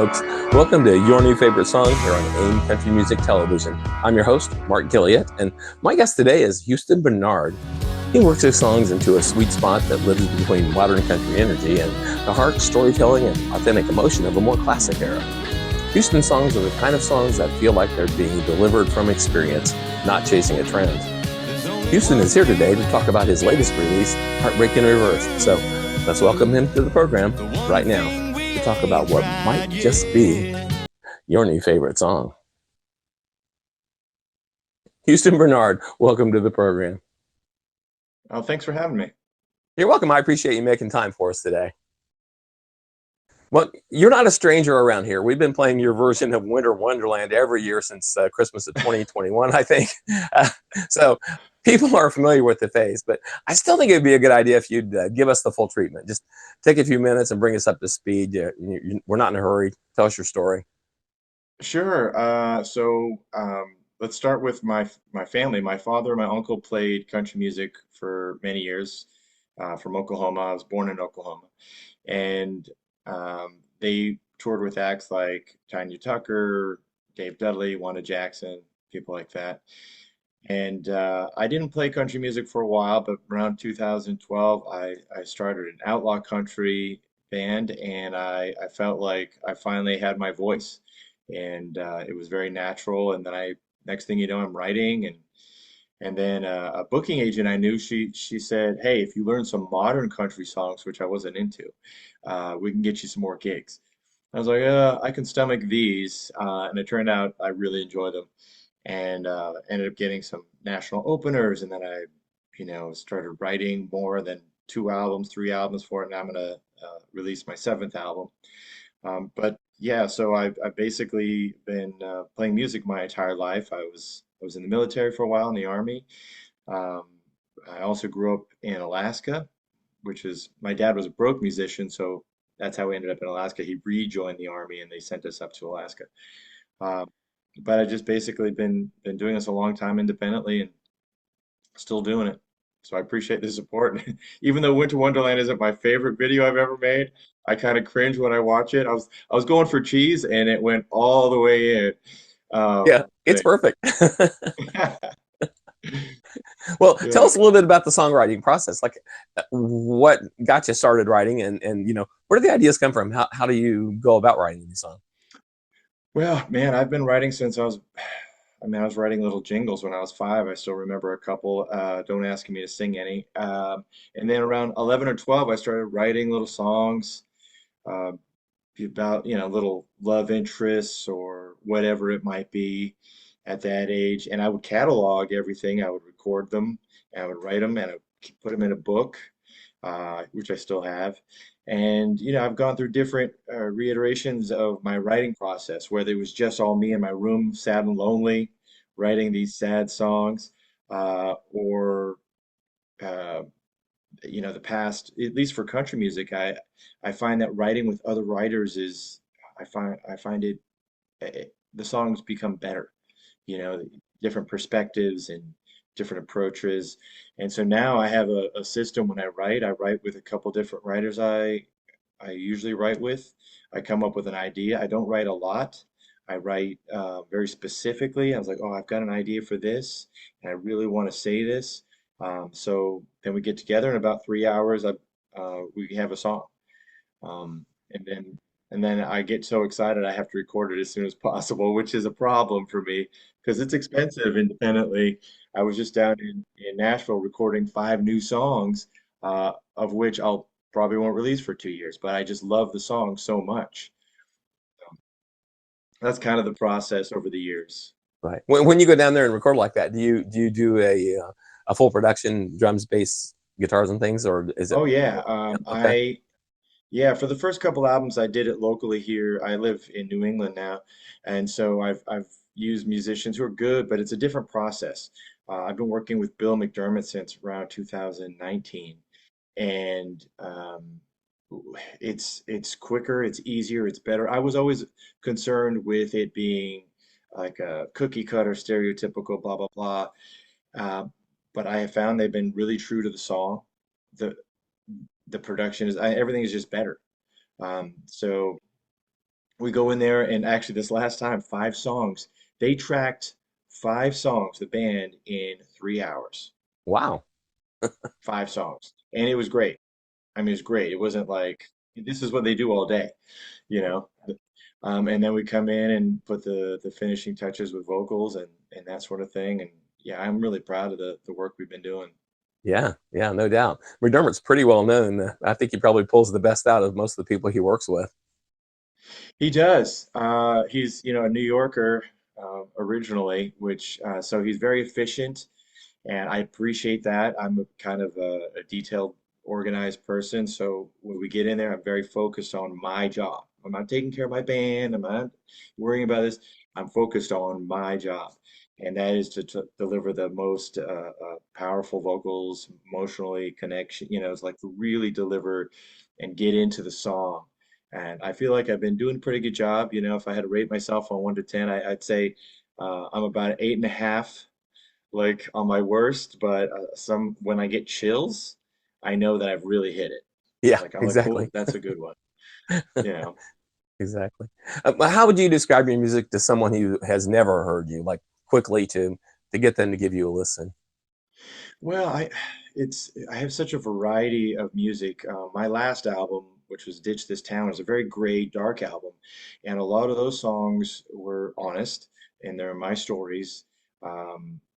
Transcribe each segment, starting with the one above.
folks. Welcome to Your New Favorite Song here on AIM Country Music Television. I'm your host, Mark Gilliott, and my guest today is Houston Bernard. He works his songs into a sweet spot that lives between modern country energy and the heart, storytelling, and authentic emotion of a more classic era. Houston songs are the kind of songs that feel like they're being delivered from experience, not chasing a trend. Houston is here today to talk about his latest release, Heartbreak in Reverse. So let's welcome him to the program right now to talk about what might just be your new favorite song. Houston Bernard, welcome to the program. Oh, thanks for having me. You're welcome. I appreciate you making time for us today. Well, you're not a stranger around here. We've been playing your version of Winter Wonderland every year since Christmas of 2021, I think. So people are familiar with the face, but I still think it'd be a good idea if you'd give us the full treatment. Just take a few minutes and bring us up to speed. We're not in a hurry. Tell us your story. Sure. Let's start with my family. My father and my uncle played country music for many years from Oklahoma. I was born in Oklahoma, and they toured with acts like Tanya Tucker, Dave Dudley, Wanda Jackson, people like that. And I didn't play country music for a while, but around 2012, I started an outlaw country band, and I felt like I finally had my voice, and it was very natural. And then next thing you know, I'm writing, and then a booking agent I knew, she said, "Hey, if you learn some modern country songs, which I wasn't into, we can get you some more gigs." I was like, I can stomach these, and it turned out I really enjoy them, and ended up getting some national openers, and then started writing more than 2 albums, 3 albums for it, and I'm gonna release my seventh album. But yeah, so I've basically been playing music my entire life. I was in the military for a while in the Army. Um, I also grew up in Alaska, which is my dad was a broke musician, so that's how we ended up in Alaska. He rejoined the Army, and they sent us up to Alaska. Um, but I just basically been doing this a long time independently and still doing it. So I appreciate the support. Even though Winter Wonderland isn't my favorite video I've ever made, I kind of cringe when I watch it. I was going for cheese, and it went all the way in. Yeah, it's But perfect. Well, tell yeah. us a little bit about the songwriting process. Like, what got you started writing, and where do the ideas come from? How do you go about writing these songs? Well, man, I've been writing since I was writing little jingles when I was 5. I still remember a couple. Don't ask me to sing any. And then around 11 or 12, I started writing little songs uh, about, little love interests or whatever it might be at that age. And I would catalog everything. I would record them, and I would write them, and I would put them in a book, which I still have. And, I've gone through different reiterations of my writing process, whether it was just all me in my room, sad and lonely, writing these sad songs, or uh, the past, at least for country music, I find that writing with other writers is, I find it, the songs become better, different perspectives and different approaches. And so now I have a system when I write with a couple different writers I usually write with. I come up with an idea. I don't write a lot. I write very specifically. I was like, oh, I've got an idea for this, and I really want to say this. So then we get together in about 3 hours. We have a song, um, and then I get so excited I have to record it as soon as possible, which is a problem for me because it's expensive independently. I was just down in Nashville recording 5 new songs, of which I'll probably won't release for 2 years, but I just love the song so much. So that's kind of the process over the years. Right. When you go down there and record like that, do you do a full production, drums, bass, guitars, and things, or is it? Oh yeah, Okay. yeah, for the first couple albums I did it locally here. I live in New England now, and so I've used musicians who are good, but it's a different process. I've been working with Bill McDermott since around 2019, and it's quicker, it's easier, it's better. I was always concerned with it being like a cookie cutter, stereotypical, blah blah blah. Uh, but I have found they've been really true to the song. The the production is everything is just better. So we go in there, and actually this last time, 5 songs. They tracked 5 songs, the band, in 3 hours. Wow. 5 songs. And it was great. I mean, it was great. It wasn't like this is what they do all day, you know. And then we come in and put the finishing touches with vocals and that sort of thing. And yeah, I'm really proud of the work we've been doing. Yeah, yeah, no doubt. McDermott's pretty well known. I think he probably pulls the best out of most of the people he works with. He does. He's, a New Yorker originally, which so he's very efficient. And I appreciate that. I'm a kind of a detailed, organized person. So when we get in there, I'm very focused on my job. I'm not taking care of my band. I'm not worrying about this. I'm focused on my job. And that is to deliver the most powerful vocals, emotionally connection, it's like to really deliver and get into the song. And I feel like I've been doing a pretty good job. If I had to rate myself on 1 to 10, I'd say I'm about an 8.5 like on my worst, but some when I get chills, I know that I've really hit it. Yeah, Like I'm like, exactly. oh, that's a good one. You know. Exactly. How would you describe your music to someone who has never heard you, like quickly to get them to give you a listen? Well, I have such a variety of music. My last album, which was Ditch This Town, is a very gray, dark album, and a lot of those songs were honest, and they're my stories.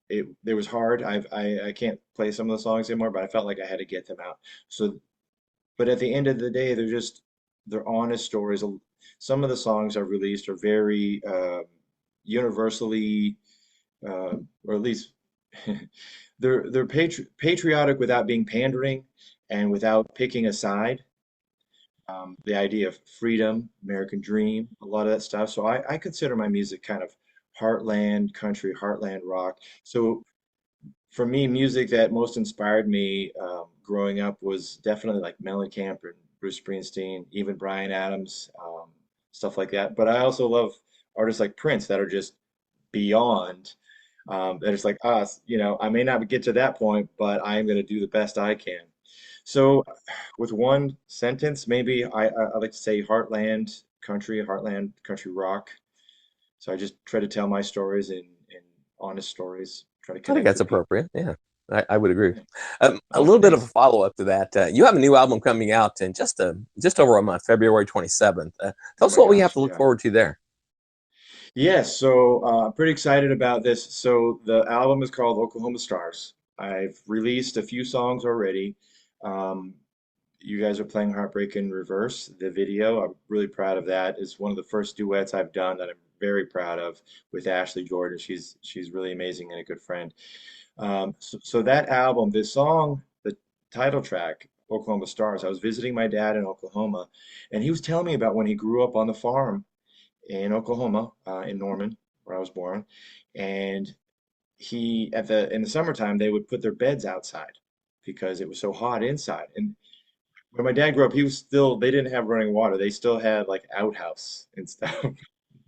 It was hard. I can't play some of the songs anymore, but I felt like I had to get them out. So but at the end of the day, they're honest stories. Some of the songs I've released are very universally, or at least they're patriotic without being pandering and without picking a side. The idea of freedom, American dream, a lot of that stuff. So I consider my music kind of heartland country, heartland rock. So for me, music that most inspired me growing up was definitely like Mellencamp and Bruce Springsteen, even Bryan Adams, stuff like that. But I also love artists like Prince that are just beyond. That it's like us, I may not get to that point, but I am going to do the best I can. So, with one sentence, maybe I like to say Heartland country rock. So I just try to tell my stories and honest stories, try to I think connect that's with people. appropriate. Yeah, I would agree. Yeah. A Oh, little bit of a thanks. follow up to that. You have a new album coming out in just over a month, February 27th. Tell Oh us my what we have gosh, to look yeah. forward to there. Yes, so I'm pretty excited about this. So the album is called Oklahoma Stars. I've released a few songs already. Um, you guys are playing Heartbreak in Reverse, the video. I'm really proud of that. It's one of the first duets I've done that I'm very proud of with Ashley Jordan. She's really amazing and a good friend. So that album, this song, the title track, Oklahoma Stars, I was visiting my dad in Oklahoma, and he was telling me about when he grew up on the farm in Oklahoma, in Norman, where I was born. And he at the in the summertime they would put their beds outside because it was so hot inside. And when my dad grew up, he was still they didn't have running water. They still had like outhouse and stuff.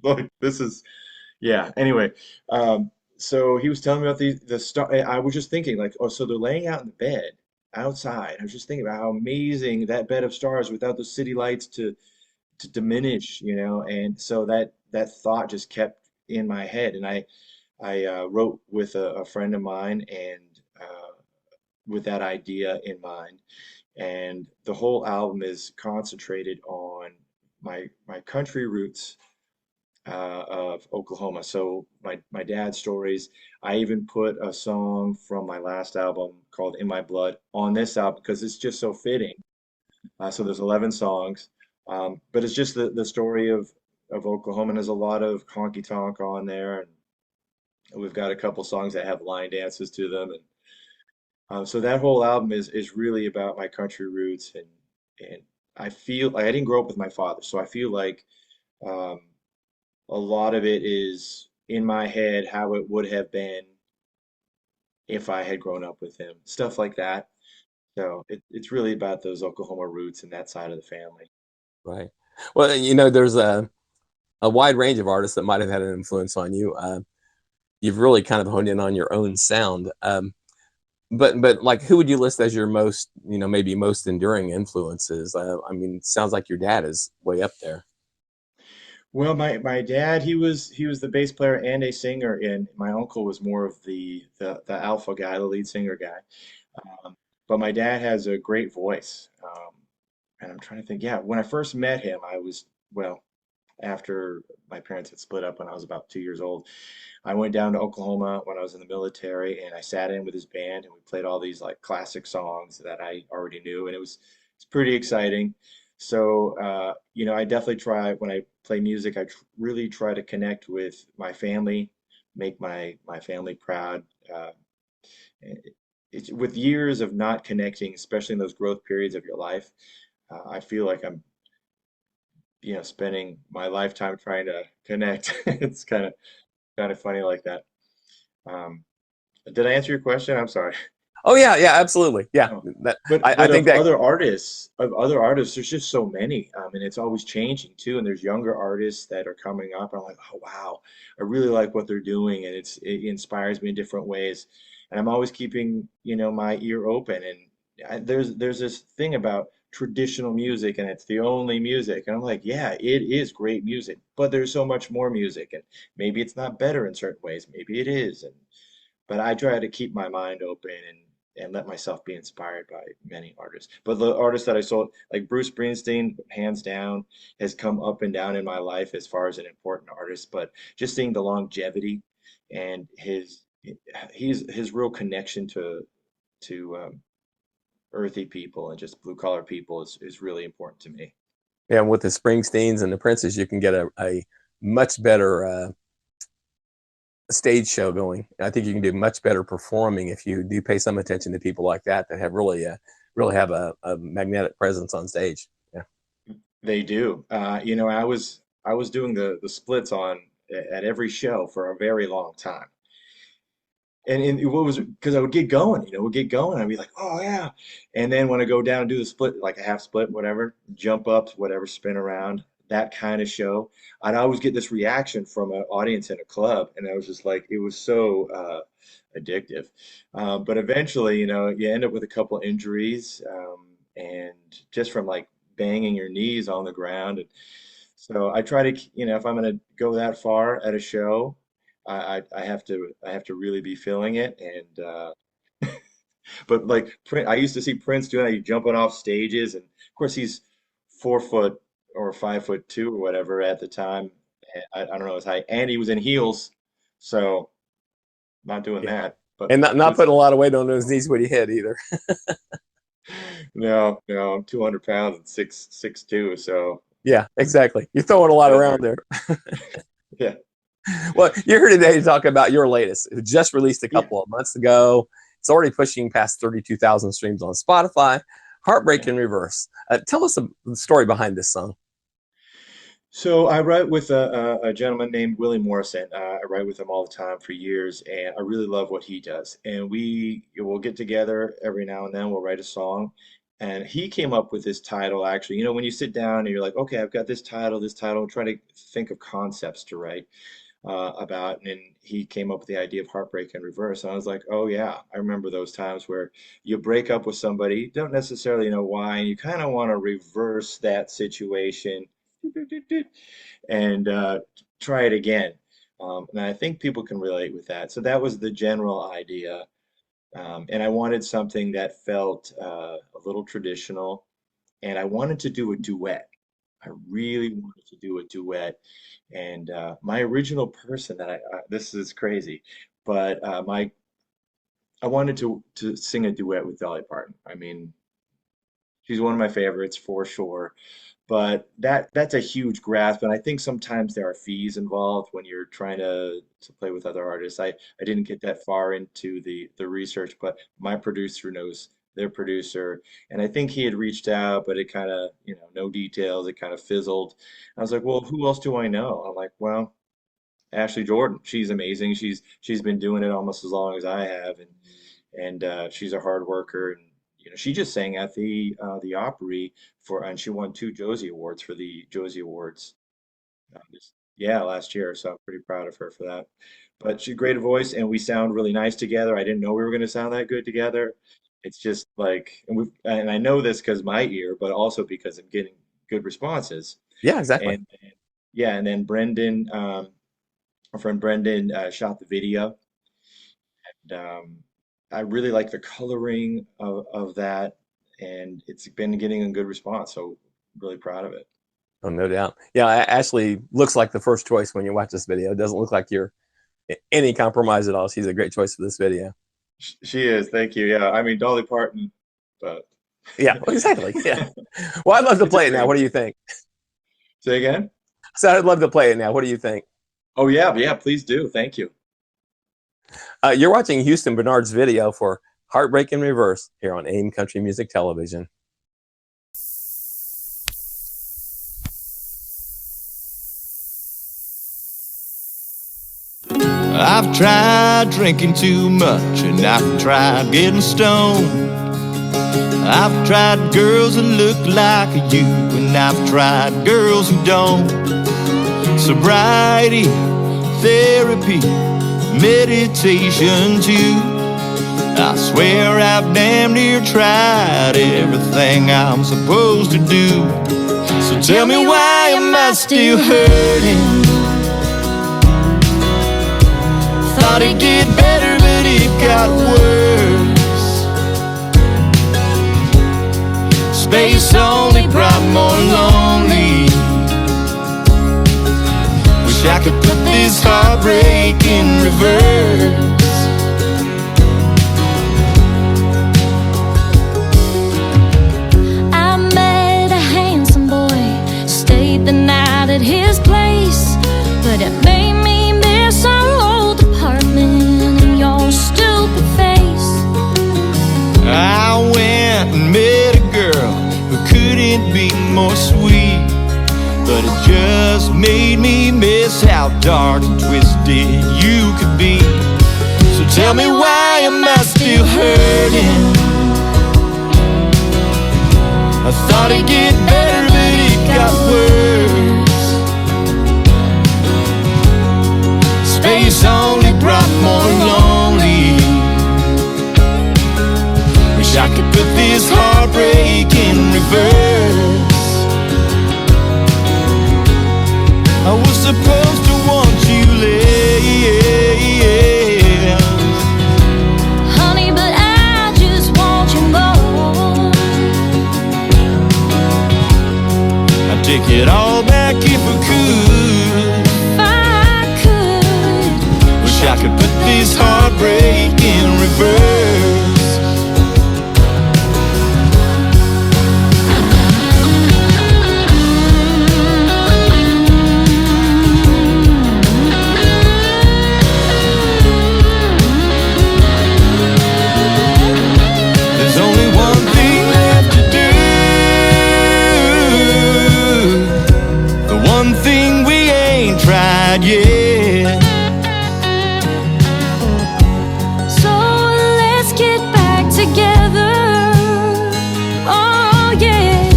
Like this is yeah. Anyway, so he was telling me about the star. I was just thinking like, oh, so they're laying out in the bed outside. I was just thinking about how amazing that bed of stars without the city lights to diminish, and so that thought just kept in my head, and I wrote with a friend of mine, and with that idea in mind, and the whole album is concentrated on my country roots of Oklahoma. So my dad's stories. I even put a song from my last album called "In My Blood" on this album because it's just so fitting. So there's 11 songs, but it's just the story of Oklahoma. And there's a lot of honky tonk on there, and we've got a couple songs that have line dances to them, and so that whole album is really about my country roots, and I feel like I didn't grow up with my father, so I feel like um, a lot of it is in my head how it would have been if I had grown up with him, stuff like that. So it's really about those Oklahoma roots and that side of the family. Right. Well, there's a wide range of artists that might have had an influence on you. You've really kind of honed in on your own sound. But like, who would you list as your most, maybe most enduring influences? I mean, it sounds like your dad is way up there. Well, my dad, he was the bass player and a singer, and my uncle was more of the alpha guy, the lead singer guy. Um, but my dad has a great voice. And I'm trying to think, yeah, when I first met him, I was, well, after my parents had split up when I was about 2 years old. I went down to Oklahoma when I was in the military, and I sat in with his band, and we played all these like classic songs that I already knew, and it's pretty exciting. So, I definitely try when I play music. Really try to connect with my family, make my family proud. It, it's with years of not connecting, especially in those growth periods of your life. I feel like I'm spending my lifetime trying to connect. It's kind of funny like that. Um, did I answer your question? I'm sorry. Oh yeah, yeah, absolutely. Yeah, Oh. that But I but think that. of other artists, there's just so many, and it's always changing too. And there's younger artists that are coming up. And I'm like, oh wow, I really like what they're doing, and it inspires me in different ways. And I'm always keeping, my ear open. And there's this thing about traditional music, and it's the only music. And I'm like, yeah, it is great music, but there's so much more music, and maybe it's not better in certain ways, maybe it is. But I try to keep my mind open and let myself be inspired by many artists. But the artists that I saw, like Bruce Springsteen, hands down, has come up and down in my life as far as an important artist. But just seeing the longevity and his real connection to earthy people and just blue collar people is really important to me. Yeah, with the Springsteens and the Princes, you can get a much better stage show going. I think you can do much better performing if you do pay some attention to people like that have really have a magnetic presence on stage. Yeah. They do. I was doing the splits on at every show for a very long time. And what was because I would get going, would get going. I'd be like, oh yeah. And then when I go down and do the split, like a half split, whatever, jump up, whatever, spin around, that kind of show, I'd always get this reaction from an audience in a club. And I was just like, it was so addictive. But eventually, you end up with a couple injuries, and just from like banging your knees on the ground. And so I try to, if I'm going to go that far at a show, I have to really be feeling it. And but like I used to see Prince doing that, he jumping off stages, and of course he's 4 foot or 5'2" or whatever at the time. I don't know his height, and he was in heels, so not doing Yeah. that. But And it not was putting a lot of weight on those knees when you hit either. no, no, I'm 200 pounds and 6'2", so Yeah, exactly. You're throwing a lot that around hurt. there. Yeah, Well, you're here today to talk about your latest. It just released a yeah, couple of months ago. It's already pushing past 32,000 streams on Spotify. Heartbreak yeah. in Reverse. Tell us the story behind this song. So I write with a gentleman named Willie Morrison. I write with him all the time for years, and I really love what he does. And we will get together every now and then. We'll write a song, and he came up with this title. Actually, when you sit down and you're like, okay, I've got this title, and try to think of concepts to write about. And he came up with the idea of Heartbreak in Reverse. And I was like, oh yeah, I remember those times where you break up with somebody, don't necessarily know why, and you kind of want to reverse that situation and try it again. And I think people can relate with that. So that was the general idea. And I wanted something that felt a little traditional, and I wanted to do a duet. I really wanted to do a duet. And my original person this is crazy, but I wanted to sing a duet with Dolly Parton. I mean, she's one of my favorites for sure. But that's a huge grasp, and I think sometimes there are fees involved when you're trying to play with other artists. I didn't get that far into the research, but my producer knows their producer, and I think he had reached out, but it kind of, no details. It kind of fizzled. I was like, well, who else do I know? I'm like, well, Ashley Jordan. She's amazing. She's been doing it almost as long as I have, and she's a hard worker. And she just sang at the Opry and she won 2 Josie Awards for the Josie Awards. Yeah, last year. So I'm pretty proud of her for that. But she's a great voice, and we sound really nice together. I didn't know we were going to sound that good together. It's just like, and I know this because my ear, but also because I'm getting good responses. Yeah, exactly. And yeah, and then Brendan, our friend Brendan, shot the video. And, I really like the coloring of that, and it's been getting a good response. So really proud of it. Oh, no doubt. Yeah, Ashley looks like the first choice when you watch this video. It doesn't look like you're any compromise at all. She's a great choice for this video. She is. Thank you. Yeah, I mean Dolly Parton, but Yeah, well, exactly. Yeah. Well, I'd love to it's a play it now. What do dream. you think? Say again? So I'd love to play it now. What do you think? Oh yeah, yeah, please do. Thank you. You're watching Houston Bernard's video for Heartbreak in Reverse here on AIM Country Music Television. I've tried drinking too much, and I've tried getting stoned. I've tried girls that look like you, and I've tried girls who don't. Sobriety, therapy, meditation too. I swear I've damn near tried everything I'm supposed to do. So tell me, why am I still hurting? Thought it'd get better, but it got worse. Space only brought more lonely. Wish I could put this heartbreak in reverse. I met a handsome boy, stayed the night at his place, but it made me miss our old apartment and your stupid face. I went and met a girl who couldn't be more sweet, but it just made me miss how dark and twisted you could be. So tell me, why am I still hurting? I thought it'd get better, but it got worse. Space only brought more lonely. Wish I could put this heartbreak in reverse. I was supposed to want you less, Honey, but I just want you more. I'd take it all back if I could. If I could, Wish I could put this heartbreak in reverse. There's only one thing left to do, the one thing we ain't tried yet. so let's get back together. Oh yeah,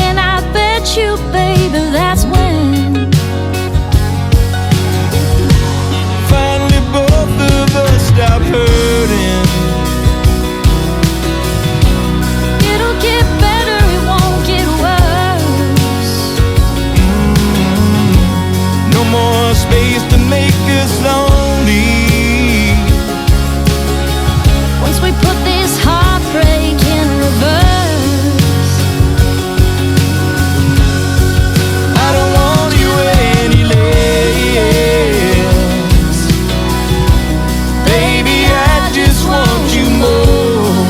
and I bet you, baby, that's when Finally both of us stop hurting. it'll get better, it won't get worse. No more space to make us lonely. Once we put this heartbreak in reverse, I don't want you any less. Baby, I just want you more.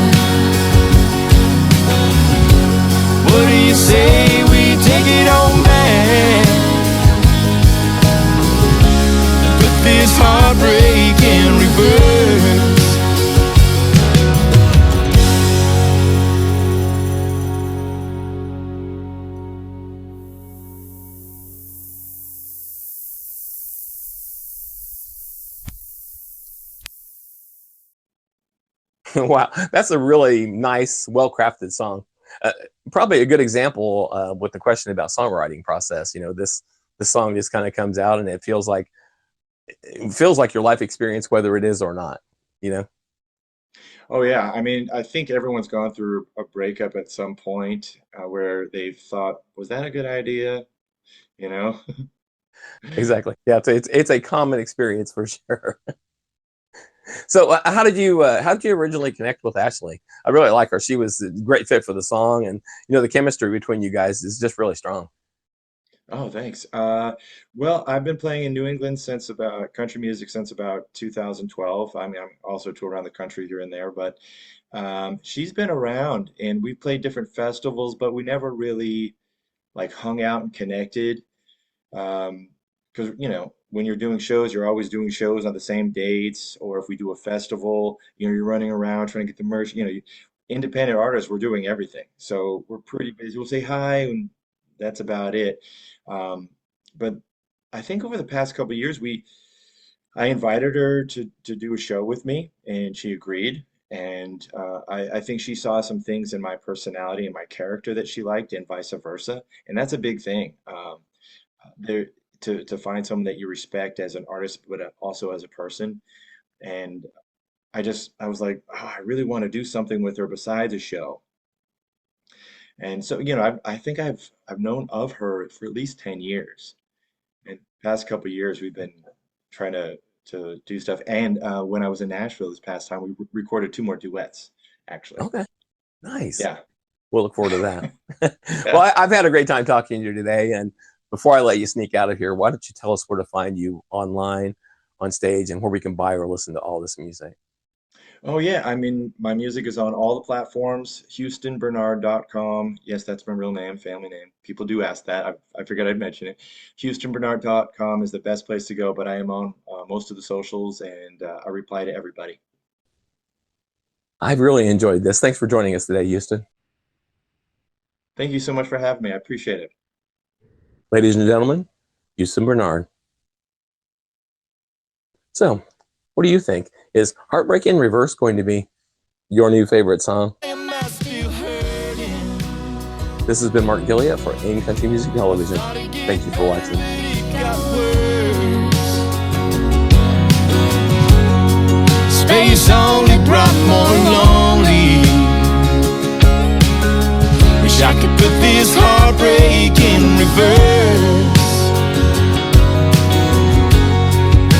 What do you say we take it on back and put this heartbreak in reverse? Wow, that's a really nice, well-crafted song. Uh, Probably a good example with the question about songwriting process. You know, this song just kind of comes out and it feels like your life experience, whether it is or not. You know. Oh yeah, I mean, I think everyone's gone through a breakup at some point where they've thought, was that a good idea? You know? Exactly. Yeah, it's a common experience for sure. So how did you originally connect with Ashley? I really like her. She was a great fit for the song, and the chemistry between you guys is just really strong. Oh, thanks. Well, I've been playing in New England since about country music since about 2012. I mean, I'm also tour around the country here and there, but she's been around, and we played different festivals, but we never really like hung out and connected. Because when you're doing shows, you're always doing shows on the same dates, or if we do a festival, you're running around trying to get the merch. Independent artists, we're doing everything, so we're pretty busy. We'll say hi, and that's about it. Um, but I think over the past couple of years, I invited her to do a show with me, and she agreed. And I think she saw some things in my personality and my character that she liked, and vice versa. And that's a big thing. There to find someone that you respect as an artist, but also as a person. And I was like, oh, I really want to do something with her besides a show. And so, I think I've known of her for at least 10 years. And past couple of years, we've been trying to do stuff. And when I was in Nashville this past time, we recorded two more duets, actually. Okay, nice. Yeah. We'll look forward to that. Well, Yeah. I've had a great time talking to you today. And before I let you sneak out of here, why don't you tell us where to find you online, on stage, and where we can buy or listen to all this music? Oh yeah, I mean, my music is on all the platforms, houstonbernard.com. Yes, that's my real name, family name. People do ask that. I figured I'd mention it. Houstonbernard.com is the best place to go, but I am on most of the socials, and I reply to everybody. I've really enjoyed this. Thanks for joining us today, Houston. Thank you so much for having me. I appreciate it. Ladies and gentlemen, Houston Bernard. So, what do you think? Is Heartbreak in Reverse going to be your new favorite song? Am I still hurting? This has been Mark Gilliat for AIM Country Music Television. Thank you for watching. It got worse. Space only brought more lonely. Wish I could put this heartbreak in reverse.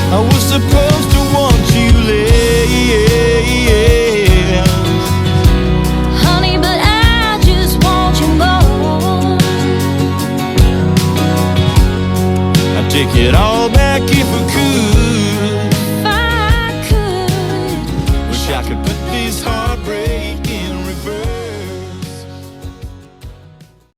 I was supposed to want you less, Honey, but I just want you more. I'd take it all back if I could. If I could. Wish I could put this heartbreak in reverse.